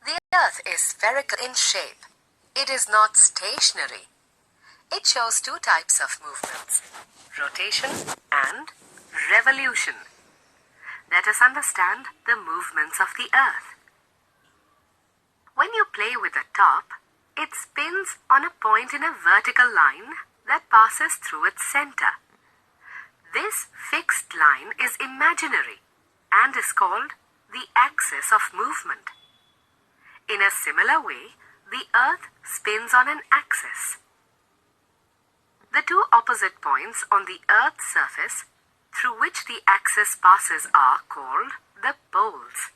The Earth is spherical in shape. It is not stationary. It shows two types of movements, rotation and revolution. Let us understand the movements of the Earth. When you play with a top, it spins on a point in a vertical line that passes through its center. This fixed line is imaginary and is called the axis of movement. In a similar way, the Earth spins on an axis. The two opposite points on the Earth's surface through which the axis passes are called the poles.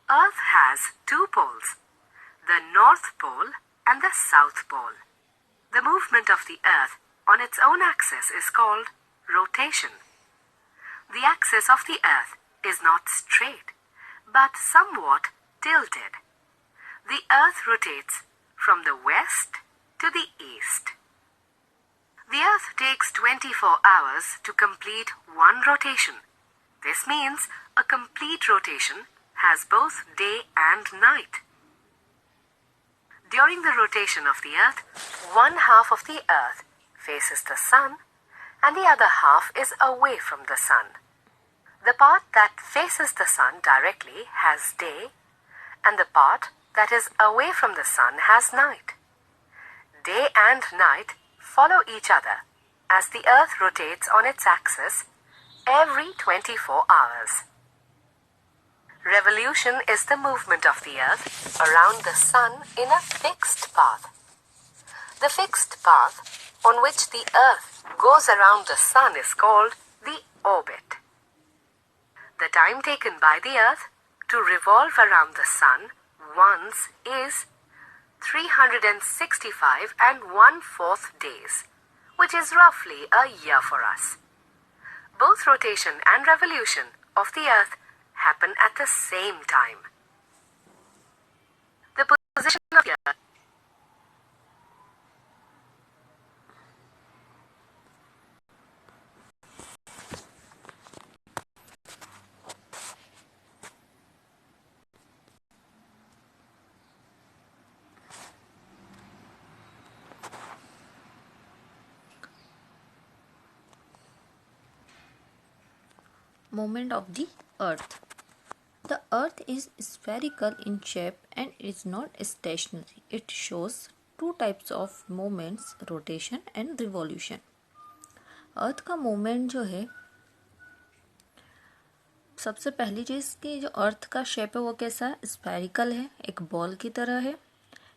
Earth has two poles, the North Pole and the South Pole. The movement of the Earth on its own axis is called rotation. The axis of the Earth is not straight, but somewhat tilted. The Earth rotates from the west to the east. The Earth takes 24 hours to complete one rotation. This means a complete rotation has both day and night. During the rotation of the Earth, one half of the Earth faces the Sun and the other half is away from the Sun. The part that faces the Sun directly has day and the part that is away from the Sun has night. Day and night follow each other as the Earth rotates on its axis every 24 hours. Revolution is the movement of the Earth around the Sun in a fixed path. The fixed path on which the Earth goes around the Sun is called the orbit. The time taken by the Earth to revolve around the Sun once is 365 1/4 days, which is roughly a year for us. Both rotation and revolution of the Earth happen at the same time. The position of the Earth Movement of the Earth. The Earth is spherical in shape and is not stationary. It shows two types of movements, rotation and revolution. अर्थ का movement जो है, सबसे पहली चीज़ कि जो अर्थ का shape है वो कैसा है, स्फेरिकल है, एक बॉल की तरह है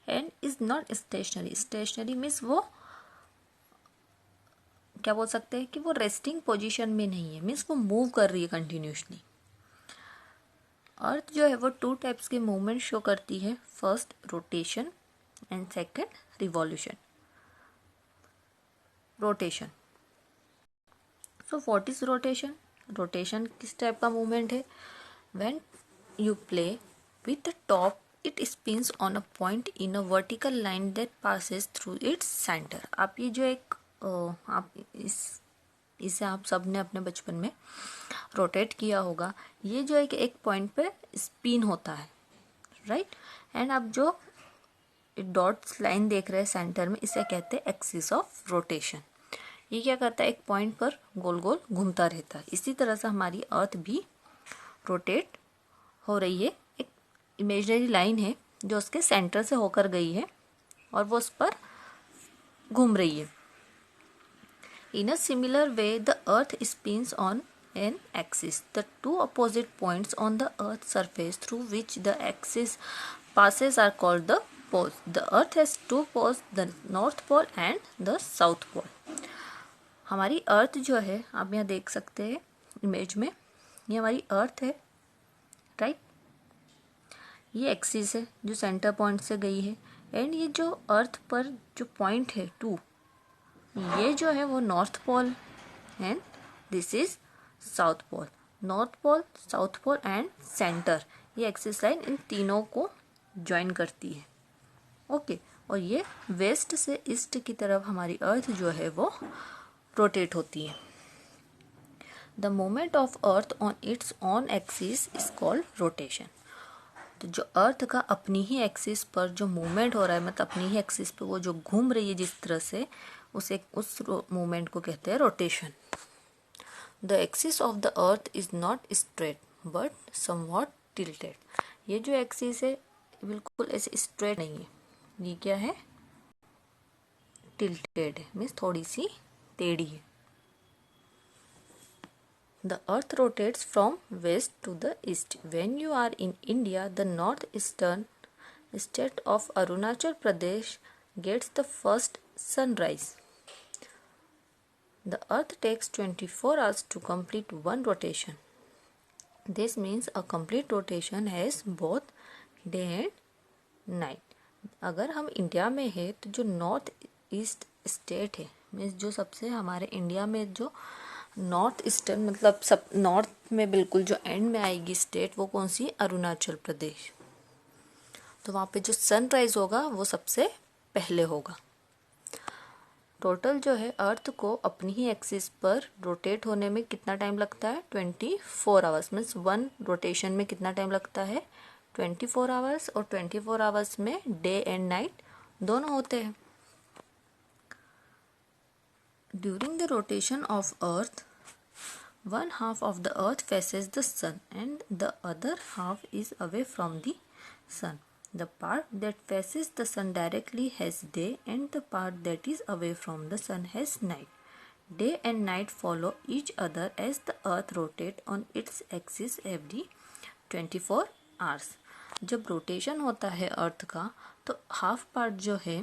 and is not stationary. Stationary means वो क्या बोल सकते हैं कि वो रेस्टिंग पोजीशन में नहीं है, मीन्स वो मूव कर रही है कंटिन्यूसली. अर्थ जो है वो टू टाइप्स के मूवमेंट शो करती है, first rotation and second revolution. Rotation. So what is rotation? Rotation किस टाइप का मूवमेंट है? When you play with the top it spins on a point in a vertical line that passes through its centre. आप ये जो एक आप इसे आप सब ने अपने बचपन में रोटेट किया होगा. ये जो एक पॉइंट पे स्पिन होता है, राइट. एंड आप जो डॉट्स लाइन देख रहे हैं सेंटर में, इसे कहते हैं एक्सिस ऑफ रोटेशन. ये क्या करता है, एक पॉइंट पर गोल गोल घूमता रहता है. इसी तरह से हमारी अर्थ भी रोटेट हो रही है. एक इमेजिनरी लाइन है जो उसके सेंटर से होकर गई है और वो उस पर घूम रही है. In a similar way, the Earth spins on an axis. The two opposite points on the Earth's surface through which the axis passes are called the poles. The Earth has two poles, the North Pole and the South Pole. हमारी अर्थ जो है, आप यहाँ देख सकते हैं image में, ये हमारी अर्थ है, राइट. ये एक्सिस है जो सेंटर पॉइंट से गई है एंड ये जो अर्थ पर जो पॉइंट है 2, ये जो है वो north pole and this is south pole. North pole, south pole and centre, ये एक्सिस लाइन इन तीनों को ज्वाइन करती है, ओके. और ये वेस्ट से ईस्ट की तरफ हमारी अर्थ जो है वो रोटेट होती है. The movement of earth on it's on axis is called rotation. तो जो अर्थ का अपनी ही एक्सिस पर जो मूवमेंट हो रहा है, मतलब अपनी ही एक्सिस पे वो जो घूम रही है जिस तरह से, उस मूवमेंट को कहते हैं rotation. The axis of the earth is not straight but somewhat tilted. ये जो एक्सिस है बिल्कुल ऐसे स्ट्रेट नहीं है, ये क्या है, टिल्टेड है, मीन्स थोड़ी सी टेढ़ी है। The earth rotates from west to the east. When you are in India, the northeastern state of Arunachal Pradesh gets the first sunrise. The earth takes 24 hours to complete one rotation. This means a complete rotation has both day and night. अगर हम India में है तो जो north east state है, means जो सबसे हमारे इंडिया में जो नॉर्थ ईस्टर्न, मतलब सब नॉर्थ में बिल्कुल जो एंड में आएगी स्टेट, वो कौन सी, अरुणाचल प्रदेश। तो वहाँ पे जो सनराइज होगा वो सबसे पहले होगा। टोटल जो है अर्थ को अपनी ही एक्सिस पर रोटेट होने में कितना टाइम लगता है, 24 आवर्स। मीन्स वन रोटेशन में कितना टाइम लगता है, 24 आवर्स। और 24 आवर्स में डे एंड नाइट दोनों होते हैं। During the rotation of earth, one half of the earth faces the sun and the other half is away from the sun. The part that faces the sun directly has day and the part that is away from the sun has night. Day and night follow each other as the earth rotates on its axis every 24 hours. जब rotation होता है अर्थ का तो half part जो है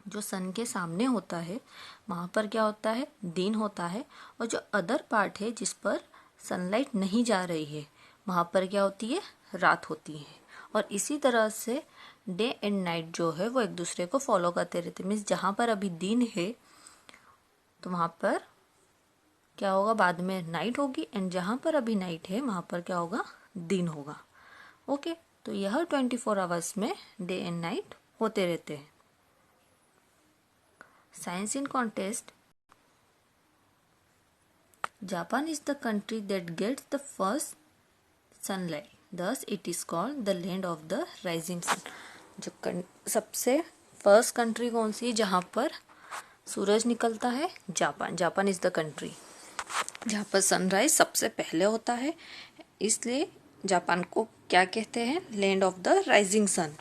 जो सन के सामने होता है वहाँ पर क्या होता है, दिन होता है। और जो अदर पार्ट है जिस पर सनलाइट नहीं जा रही है वहाँ पर क्या होती है, रात होती है। और इसी तरह से डे एंड नाइट जो है वो एक दूसरे को फॉलो करते रहते हैं। मीन्स जहाँ पर अभी दिन है तो वहाँ पर क्या होगा, बाद में नाइट होगी, एंड जहाँ पर अभी नाइट है वहाँ पर क्या होगा, दिन होगा। ओके, तो यह 24 आवर्स में डे एंड नाइट होते रहते हैं। Science in contest. Japan is the country that gets the first sunlight. Thus, it is called the land of the rising sun. जो सबसे फर्स्ट कंट्री कौन सी है जहाँ पर सूरज निकलता है, Japan. Japan is the country जहाँ पर सनराइज सबसे पहले होता है, इसलिए जापान को क्या कहते हैं, land of the rising sun.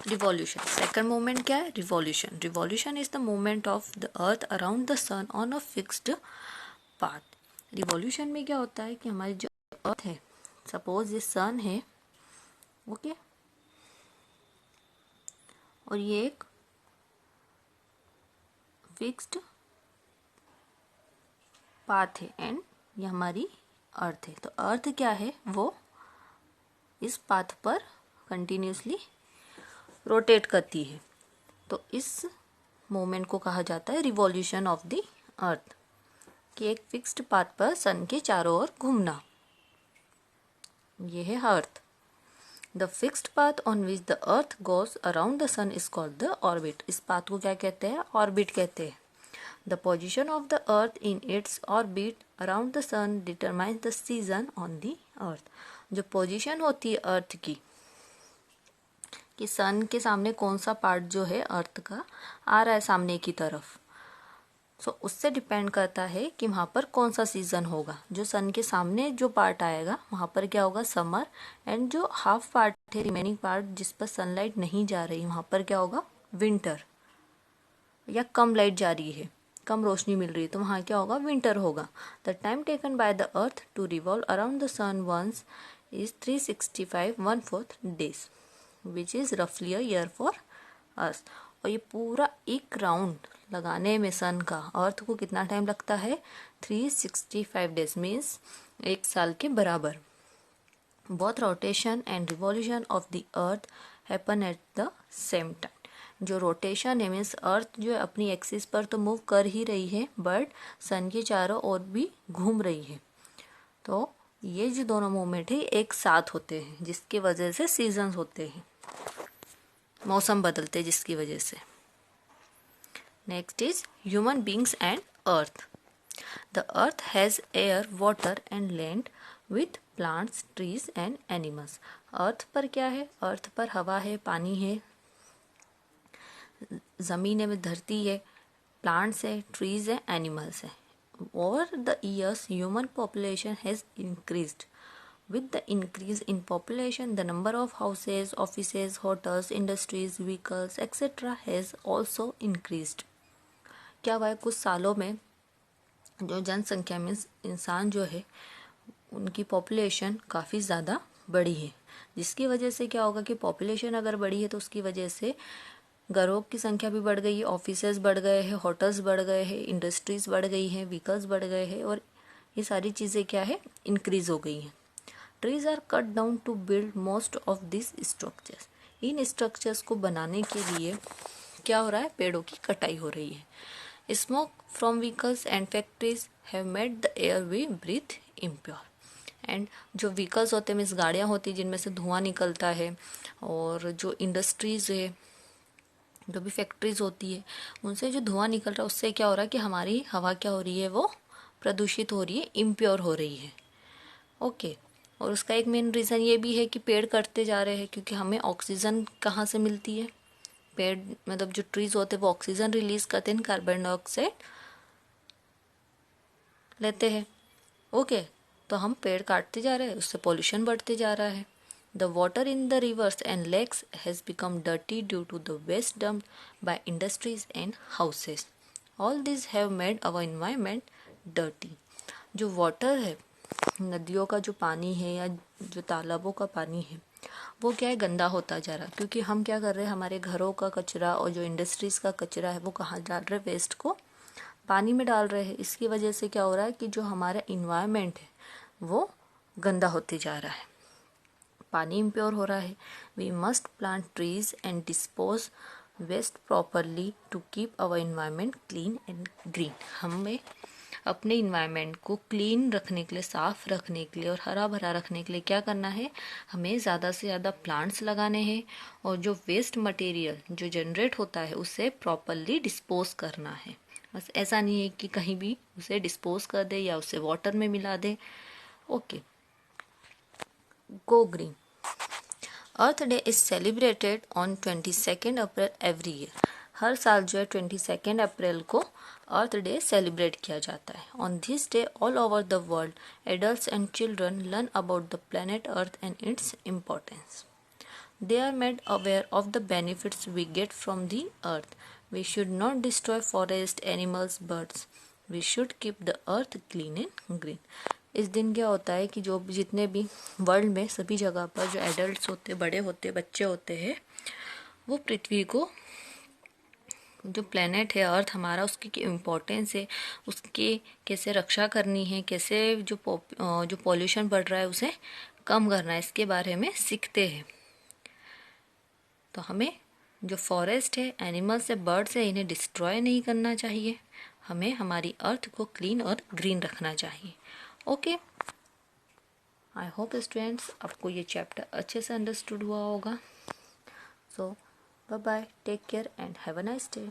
Revolution, second movement क्या है, revolution. Revolution is the movement of the earth around the sun on a fixed path. Revolution में क्या होता है कि हमारी जो अर्थ है, सपोज ये सन है, ओके, और ये एक फिक्स्ड पाथ है एंड ये हमारी अर्थ है। तो अर्थ क्या है, वो इस पाथ पर कंटिन्यूसली रोटेट करती है। तो इस मोमेंट को कहा जाता है रिवॉल्यूशन ऑफ द अर्थ, कि एक फिक्स्ड पाथ पर सन के चारों ओर घूमना, ये है earth. The fixed path on which the earth goes around the sun is called the orbit. इस पाथ को क्या कहते हैं, ऑर्बिट कहते हैं। The position of the earth in its orbit around the sun determines the season on the earth. जो position होती है अर्थ की, कि सन के सामने कौन सा पार्ट जो है अर्थ का आ रहा है सामने की तरफ, सो उससे डिपेंड करता है कि वहाँ पर कौन सा सीजन होगा। जो सन के सामने जो पार्ट आएगा वहाँ पर क्या होगा, समर, एंड जो हाफ पार्ट है, रिमेनिंग पार्ट जिस पर सनलाइट नहीं जा रही, वहाँ पर क्या होगा, विंटर, या कम लाइट जा रही है, कम रोशनी मिल रही है, तो वहाँ क्या होगा, विंटर होगा। The time taken by the earth to revolve around the sun once is 365 1/4 days, which is रफली अ ईयर फॉर अस। और ये पूरा एक राउंड लगाने में सन का अर्थ को कितना टाइम लगता है, 365 days, मीन्स एक साल के बराबर। Both rotation and revolution of the earth happen at the same time. जो रोटेशन है, मीन्स अर्थ जो है अपनी एक्सिस पर तो मूव कर ही रही है, बट सन के चारों ओर भी घूम रही है। तो ये जो दोनों मूवमेंट है एक साथ होते हैं, जिसकी वजह से सीजन्स होते हैं, मौसम बदलते हैं जिसकी वजह से। Next is human beings and earth. The earth has air, water and land with plants, trees and animals. अर्थ पर क्या है? अर्थ पर हवा है, पानी है, ज़मीन है, धरती है, प्लांट्स है, ट्रीज है, एनिमल्स है. Over the years, human population has increased. With the increase in population, the number of houses, offices, hotels, industries, vehicles, etc. has also increased. क्या हुआ है? कुछ सालों में जो जनसंख्या में इंसान जो है उनकी पॉपुलेशन काफ़ी ज़्यादा बढ़ी है, जिसकी वजह से क्या होगा कि पॉपुलेशन अगर बढ़ी है तो उसकी वजह से घरों की संख्या भी बढ़ गई है, ऑफिसेज बढ़ गए हैं, होटल्स बढ़ गए हैं, इंडस्ट्रीज बढ़ गई हैं, व्हीकल्स बढ़ गए हैं और ये सारी चीज़ें क्या है? इंक्रीज हो गई हैं. Trees are cut down to build most of this structures. इन स्ट्रक्चर्स को बनाने के लिए क्या हो रहा है? पेड़ों की कटाई हो रही है. Smoke from vehicles and factories have made the air we breathe impure. And जो व्हीकल्स होते हैं, मीन्स गाड़ियाँ होती हैं जिनमें से धुआं निकलता है, और जो इंडस्ट्रीज है, जो भी फैक्ट्रीज होती है, उनसे जो धुआं निकल रहा है उससे क्या हो रहा है कि हमारी हवा क्या हो रही है? वो प्रदूषित हो रही है, इम्प्योर हो रही है. ओके. और उसका एक मेन रीज़न ये भी है कि पेड़ कटते जा रहे हैं, क्योंकि हमें ऑक्सीजन कहाँ से मिलती है? पेड़ मतलब जो ट्रीज होते हैं वो ऑक्सीजन रिलीज करते हैं, कार्बन डाइऑक्साइड लेते हैं. ओके. तो हम पेड़ काटते जा रहे हैं, उससे पॉल्यूशन बढ़ते जा रहा है. The water in the rivers and lakes has become dirty due to the waste dumped by industries and houses. All this have made our environment dirty. जो वाटर है, नदियों का जो पानी है या जो तालाबों का पानी है, वो क्या है? गंदा होता जा रहा है, क्योंकि हम क्या कर रहे हैं? हमारे घरों का कचरा और जो इंडस्ट्रीज का कचरा है वो कहाँ डाल रहे हैं? वेस्ट को पानी में डाल रहे हैं. इसकी वजह से क्या हो रहा है कि जो हमारा इन्वायरमेंट है वो गंदा होते जा रहा है, पानी इम्प्योर हो रहा है. We must plant trees and dispose waste properly to keep our environment clean and green. हमें अपने इन्वायरमेंट को क्लीन रखने के लिए, साफ रखने के लिए और हरा भरा रखने के लिए क्या करना है? हमें ज़्यादा से ज़्यादा प्लांट्स लगाने हैं, और जो वेस्ट मटेरियल जो जनरेट होता है उसे प्रॉपरली डिस्पोज करना है. बस ऐसा नहीं है कि कहीं भी उसे डिस्पोज कर दे या उसे वाटर में मिला दे. Okay. Go green. Earth day is celebrated on 22 April every year. हर साल जो है 22 अप्रैल को अर्थ डे सेलिब्रेट किया जाता है. On this day all over the world adults and children learn about the planet earth and its importance. They are made aware of the benefits we get from the earth. We should not destroy forests, animals, birds. We should keep the earth clean and green. इस दिन क्या होता है कि जो जितने भी world में सभी जगह पर जो एडल्ट्स होते, बड़े होते, बच्चे होते हैं, वो पृथ्वी को, जो प्लेनेट है अर्थ हमारा, उसकी इम्पोर्टेंस है, उसकी कैसे रक्षा करनी है, कैसे जो पॉल्यूशन बढ़ रहा है उसे कम करना है, इसके बारे में सीखते हैं. तो हमें जो फॉरेस्ट है, एनिमल्स है, बर्ड्स है, इन्हें डिस्ट्रॉय नहीं करना चाहिए. हमें हमारी अर्थ को क्लीन और ग्रीन रखना चाहिए. ओके. आई होप स्टूडेंट्स आपको ये चैप्टर अच्छे से अंडरस्टूड हुआ होगा. So bye bye, take care and have a nice day.